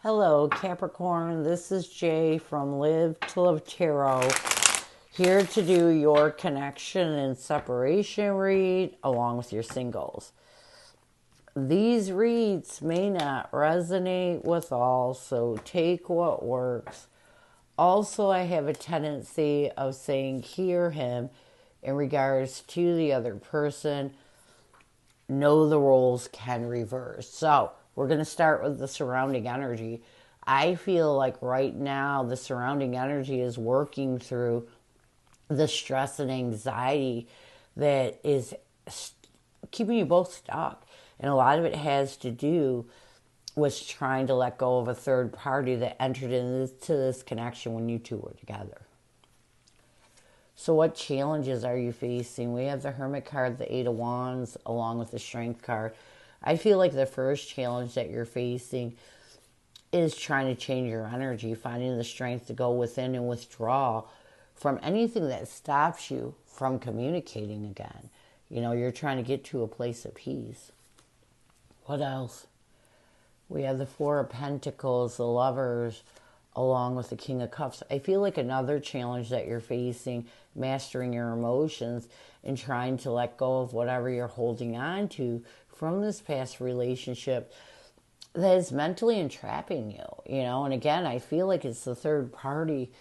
Hello, Capricorn. This is Jay from Live to Love Tarot, here to do your connection and separation read along with your singles. These reads may not resonate with all, so take what works. Also, I have a tendency of saying hear him in regards to the other person. Know the roles can reverse. So, we're going to start with the surrounding energy. I feel like right now the surrounding energy is working through the stress and anxiety that is keeping you both stuck. And a lot of it has to do with trying to let go of a third party that entered into this connection when you two were together. So what challenges are you facing? We have the Hermit card, the Eight of Wands, along with the Strength card. I feel like the first challenge that you're facing is trying to change your energy, finding the strength to go within and withdraw from anything that stops you from communicating again. You know, you're trying to get to a place of peace. What else? We have the Four of Pentacles, the Lovers, along with the King of Cups. I feel like another challenge that you're facing, mastering your emotions and trying to let go of whatever you're holding on to from this past relationship that is mentally entrapping you, you know. And again, I feel like it's the third party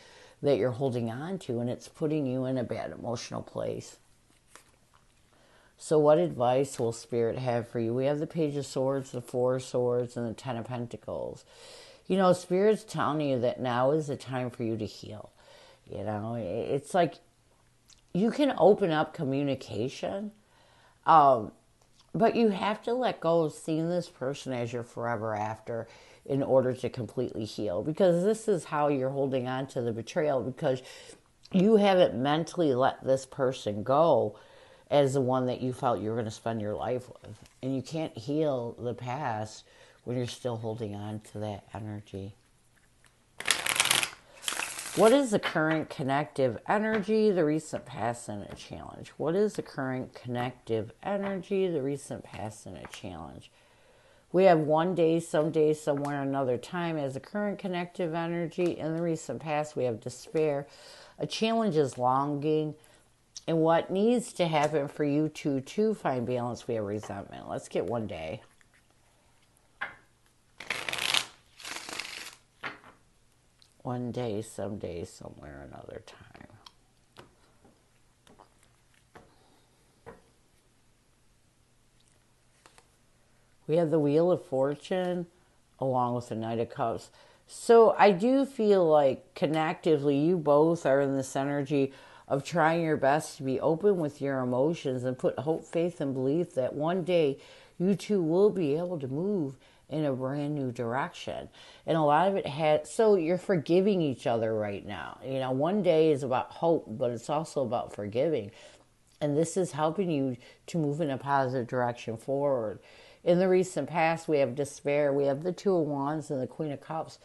that you're holding on to, and it's putting you in a bad emotional place. So what advice will Spirit have for you? We have the Page of Swords, the Four of Swords, and the Ten of Pentacles. You know, Spirit's telling you that now is the time for you to heal. You know, it's like you can open up communication, but you have to let go of seeing this person as your forever after in order to completely heal. Because this is how you're holding on to the betrayal, because you haven't mentally let this person go as the one that you felt you were going to spend your life with. And you can't heal the past when you're still holding on to that energy. What is the current connective energy, the recent past, and a challenge? What is the current connective energy, the recent past, and a challenge? We have one day, someday, somewhere, another time as a current connective energy. In the recent past, we have despair. A challenge is longing. And what needs to happen for you to find balance, we have resentment. Let's get one day. One day, someday, somewhere, another time. We have the Wheel of Fortune along with the Knight of Cups. So I do feel like connectively you both are in this energy of trying your best to be open with your emotions and put hope, faith, and belief that one day you two will be able to move in a brand new direction. And a lot of it has, so you're forgiving each other right now. You know, one day is about hope, but it's also about forgiving. And this is helping you to move in a positive direction forward. In the recent past, we have despair. We have the Two of Wands and the Queen of Cups.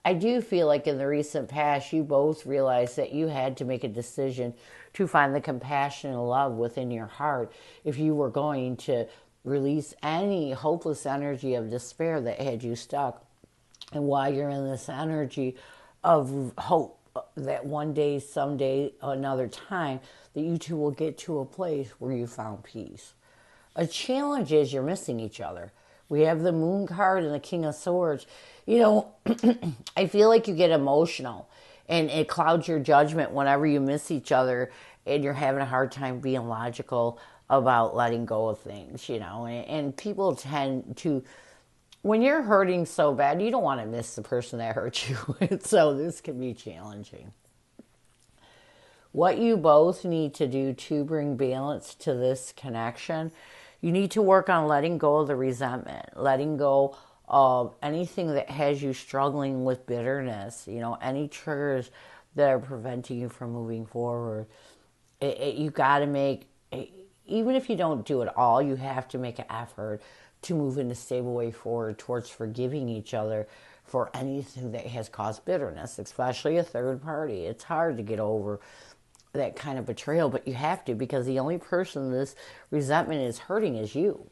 I do feel like in the recent past, you both realized that you had to make a decision to find the compassion and love within your heart if you were going to release any hopeless energy of despair that had you stuck. And while you're in this energy of hope that one day, someday, another time, that you two will get to a place where you found peace. A challenge is you're missing each other. We have the Moon card and the King of Swords. You know, I feel like you get emotional and it clouds your judgment whenever you miss each other and you're having a hard time being logical about letting go of things, you know. And people tend to, when you're hurting so bad, you don't want to miss the person that hurt you. So this can be challenging. What you both need to do to bring balance to this connection, you need to work on letting go of the resentment, letting go of anything that has you struggling with bitterness, you know, any triggers that are preventing you from moving forward. You got to make, even if you don't do it all, you have to make an effort to move in a stable way forward towards forgiving each other for anything that has caused bitterness, especially a third party. It's hard to get over that kind of betrayal, but you have to, because the only person this resentment is hurting is you.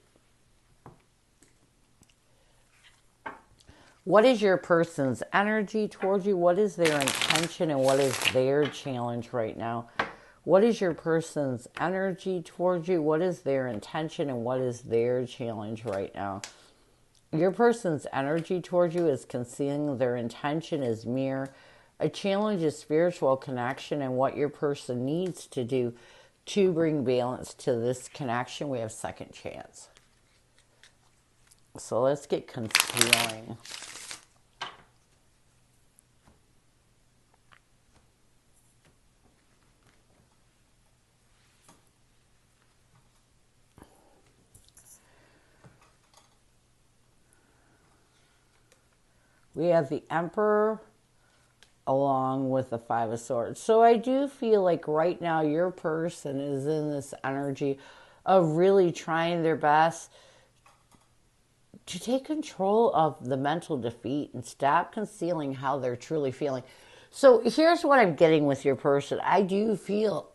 What is your person's energy towards you? What is their intention and what is their challenge right now? What is your person's energy towards you? What is their intention and what is their challenge right now? Your person's energy towards you is concealing. Their intention is mirror. A challenge is spiritual connection and what your person needs to do to bring balance to this connection. We have second chance. So let's get concealing. We have the Emperor along with the Five of Swords. So I do feel like right now your person is in this energy of really trying their best to take control of the mental defeat and stop concealing how they're truly feeling. So here's what I'm getting with your person. I do feel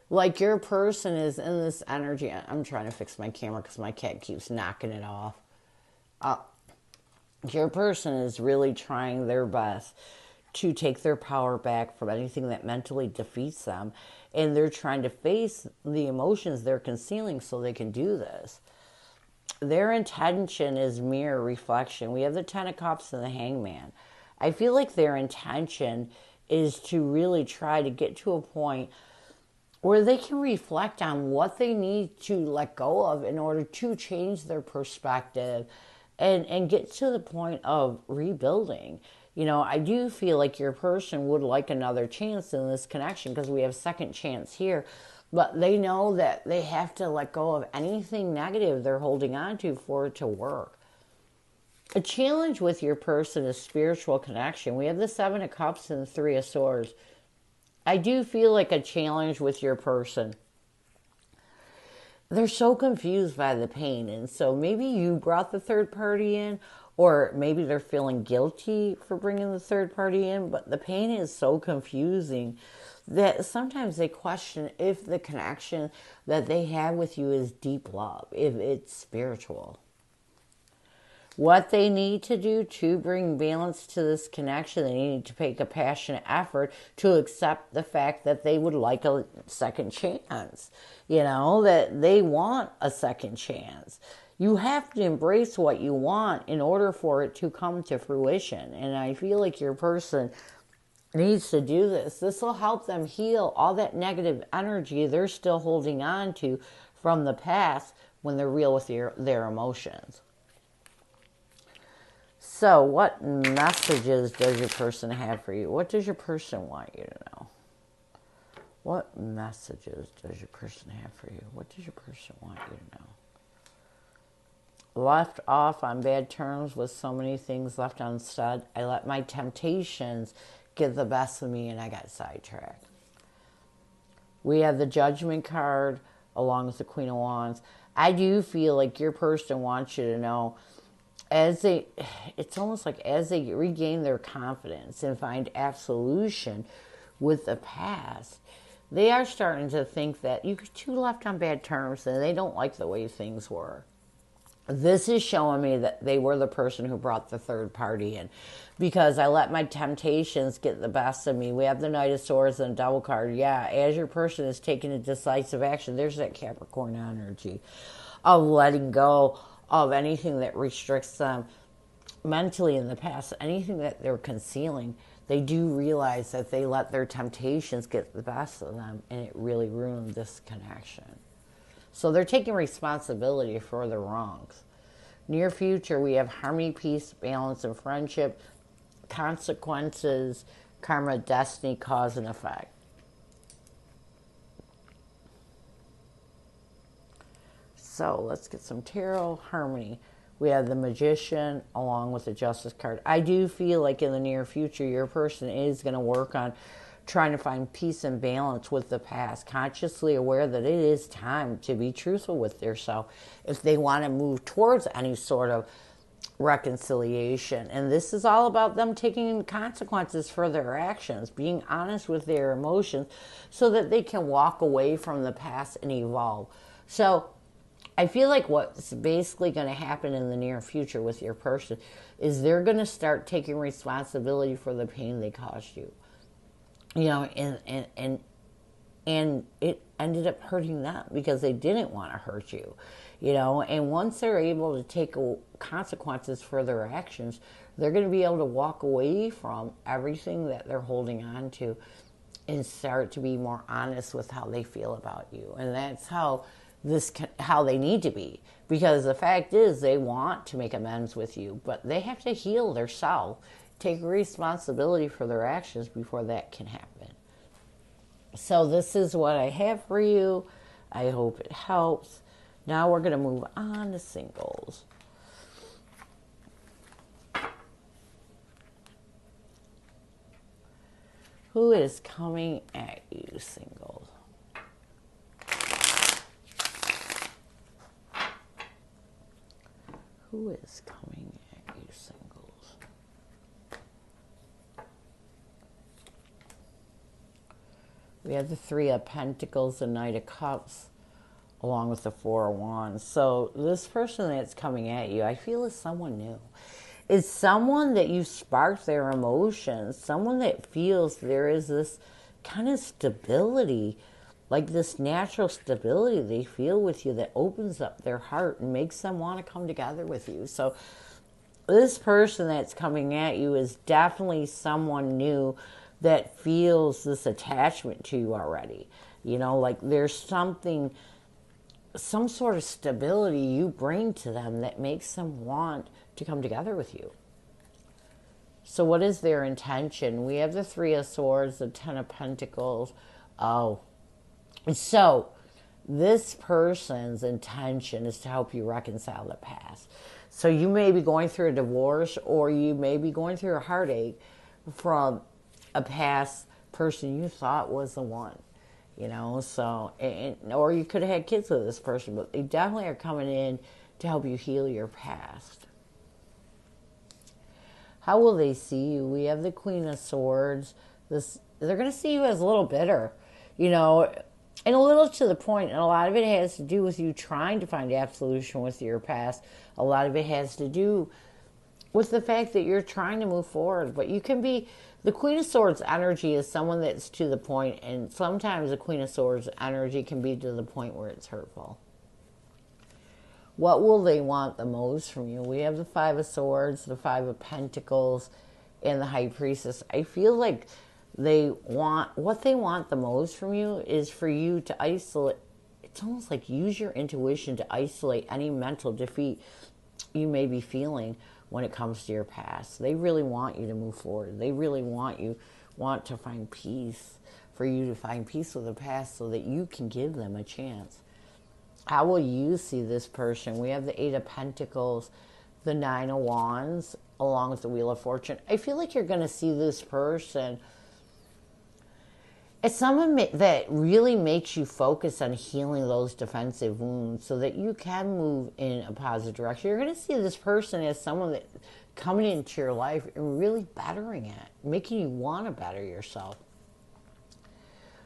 like your person is in this energy. I'm trying to fix my camera because my cat keeps knocking it off. Your person is really trying their best to take their power back from anything that mentally defeats them. And they're trying to face the emotions they're concealing so they can do this. Their intention is mirror reflection. We have the Ten of Cups and the Hangman. I feel like their intention is to really try to get to a point where they can reflect on what they need to let go of in order to change their perspective and get to the point of rebuilding. You know, I do feel like your person would like another chance in this connection because we have second chance here. But they know that they have to let go of anything negative they're holding on to for it to work. A challenge with your person is spiritual connection. We have the Seven of Cups and the Three of Swords. I do feel like a challenge with your person. They're so confused by the pain. And so maybe you brought the third party in, or maybe they're feeling guilty for bringing the third party in, but the pain is so confusing that sometimes they question if the connection that they have with you is deep love, if it's spiritual. What they need to do to bring balance to this connection, they need to make a passionate effort to accept the fact that they would like a second chance. You know, that they want a second chance. You have to embrace what you want in order for it to come to fruition. And I feel like your person needs to do this. This will help them heal all that negative energy they're still holding on to from the past when they're real with their emotions. So, what messages does your person have for you? What does your person want you to know? What messages does your person have for you? What does your person want you to know? Left off on bad terms with so many things left unsaid. I let my temptations get the best of me and I got sidetracked. We have the Judgment card along with the Queen of Wands. I do feel like your person wants you to know it's almost like as they regain their confidence and find absolution with the past, they are starting to think that you two left on bad terms and they don't like the way things were. This is showing me that they were the person who brought the third party in because I let my temptations get the best of me. We have the Knight of Swords and Devil card. Yeah, as your person is taking a decisive action, there's that Capricorn energy of letting go of anything that restricts them mentally in the past, anything that they're concealing. They do realize that they let their temptations get the best of them and it really ruined this connection. So they're taking responsibility for their wrongs. Near future, we have harmony, peace, balance, and friendship, consequences, karma, destiny, cause, and effect. So let's get some tarot harmony. We have the Magician along with the Justice card. I do feel like in the near future, your person is going to work on trying to find peace and balance with the past, consciously aware that it is time to be truthful with yourself if they want to move towards any sort of reconciliation. And this is all about them taking consequences for their actions, being honest with their emotions so that they can walk away from the past and evolve. So I feel like what's basically going to happen in the near future with your person is they're going to start taking responsibility for the pain they caused you. You know, and it ended up hurting them because they didn't want to hurt you, you know. And once they're able to take consequences for their actions, they're going to be able to walk away from everything that they're holding on to and start to be more honest with how they feel about you. And that's how they need to be, because the fact is they want to make amends with you, but they have to heal their self, take responsibility for their actions before that can happen. So this is what I have for you. I hope it helps. Now we're going to move on to singles. Who is coming at you, singles? Who is coming at you, singles? We have the Three of Pentacles, the Knight of Cups, along with the Four of Wands. So this person that's coming at you, I feel is someone new. It's someone that you sparked their emotions, someone that feels there is this kind of stability, like this natural stability they feel with you that opens up their heart and makes them want to come together with you. So this person that's coming at you is definitely someone new that feels this attachment to you already. You know, like there's something, some sort of stability you bring to them that makes them want to come together with you. So what is their intention? We have the Three of Swords, the Ten of Pentacles. Oh, so this person's intention is to help you reconcile the past. So you may be going through a divorce, or you may be going through a heartache from a past person you thought was the one. You know, so, or you could have had kids with this person, but they definitely are coming in to help you heal your past. How will they see you? We have the Queen of Swords. They're going to see you as a little bitter, you know, and a little to the point. And a lot of it has to do with you trying to find absolution with your past. A lot of it has to do with the fact that you're trying to move forward. But you can be, the Queen of Swords energy is someone that's to the point, and sometimes the Queen of Swords energy can be to the point where it's hurtful. What will they want the most from you? We have the Five of Swords, the Five of Pentacles, and the High Priestess. I feel like what they want the most from you is for you to isolate. It's almost like use your intuition to isolate any mental defeat you may be feeling when it comes to your past. They really want you to move forward. They really want to find peace, for you to find peace with the past so that you can give them a chance. How will you see this person? We have the Eight of Pentacles, the Nine of Wands, along with the Wheel of Fortune. I feel like you're going to see this person as someone that really makes you focus on healing those defensive wounds so that you can move in a positive direction. You're going to see this person as someone that coming into your life and really bettering it, making you want to better yourself.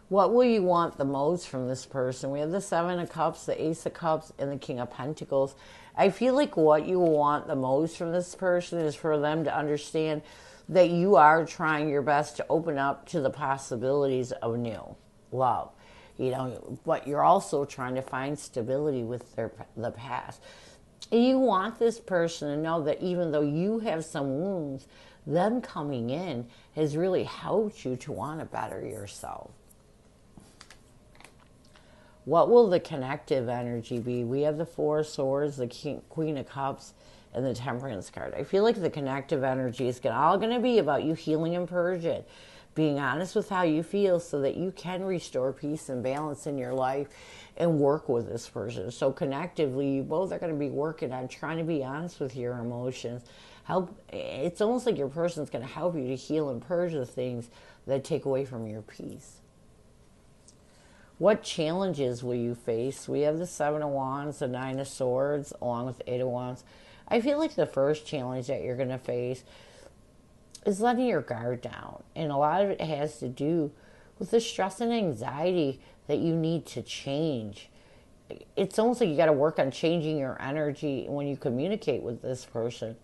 What will you want the most from this person? We have the Seven of Cups, the Ace of Cups, and the King of Pentacles. I feel like what you want the most from this person is for them to understand that you are trying your best to open up to the possibilities of new love. You know, but you're also trying to find stability with the past. And you want this person to know that even though you have some wounds, them coming in has really helped you to want to better yourself. What will the connective energy be? We have the Four of Swords, the Queen of Cups, and the Temperance card. I feel like the connective energy is all going to be about you healing and purging, being honest with how you feel so that you can restore peace and balance in your life and work with this person. So connectively, you both are going to be working on trying to be honest with your emotions. It's almost like your person's going to help you to heal and purge the things that take away from your peace. What challenges will you face? We have the Seven of Wands, the Nine of Swords, along with the Eight of Wands. I feel like the first challenge that you're going to face is letting your guard down. And a lot of it has to do with the stress and anxiety that you need to change it's almost like you got to work on changing your energy when you communicate with this person.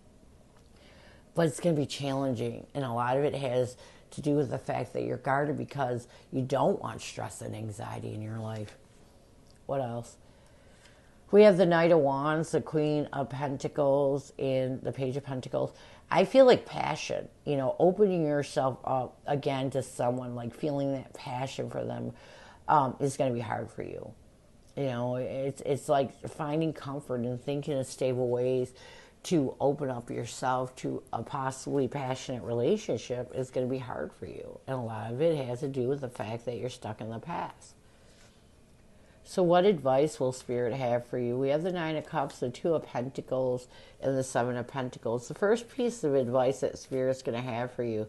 But it's going to be challenging. And a lot of it has to do with the fact that you're guarded because you don't want stress and anxiety in your life. What else? We have the Knight of Wands, the Queen of Pentacles, and the Page of Pentacles. I feel like passion, opening yourself up again to someone, like feeling that passion for them is going to be hard for you. It's like finding comfort and thinking of stable ways to open up yourself to a possibly passionate relationship is going to be hard for you. And a lot of it has to do with the fact that you're stuck in the past. So what advice will Spirit have for you? We have the Nine of Cups, the Two of Pentacles, and the Seven of Pentacles. The first piece of advice that Spirit's going to have for you,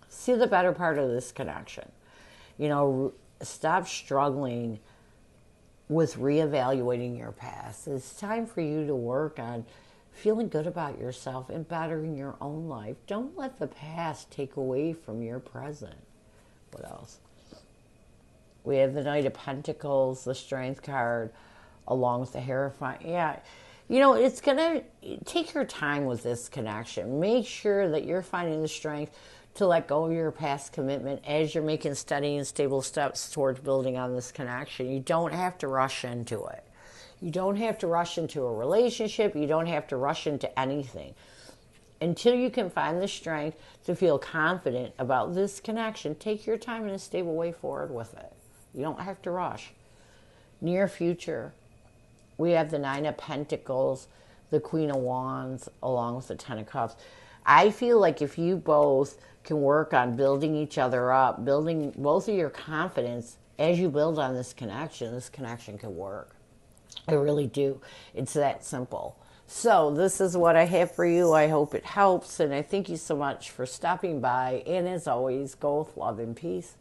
see the better part of this connection. Stop struggling with reevaluating your past. It's time for you to work on feeling good about yourself and bettering your own life. Don't let the past take away from your present. What else? We have the Knight of Pentacles, the Strength card, along with the Hierophant. Yeah, it's going to take your time with this connection. Make sure that you're finding the strength to let go of your past commitment as you're making steady and stable steps towards building on this connection. You don't have to rush into it. You don't have to rush into a relationship. You don't have to rush into anything. Until you can find the strength to feel confident about this connection, take your time in a stable way forward with it. You don't have to rush. Near future, we have the Nine of Pentacles, the Queen of Wands, along with the Ten of Cups. I feel like if you both can work on building each other up, building both of your confidence as you build on this connection can work. I really do. It's that simple. So this is what I have for you. I hope it helps, and I thank you so much for stopping by. And as always, go with love and peace.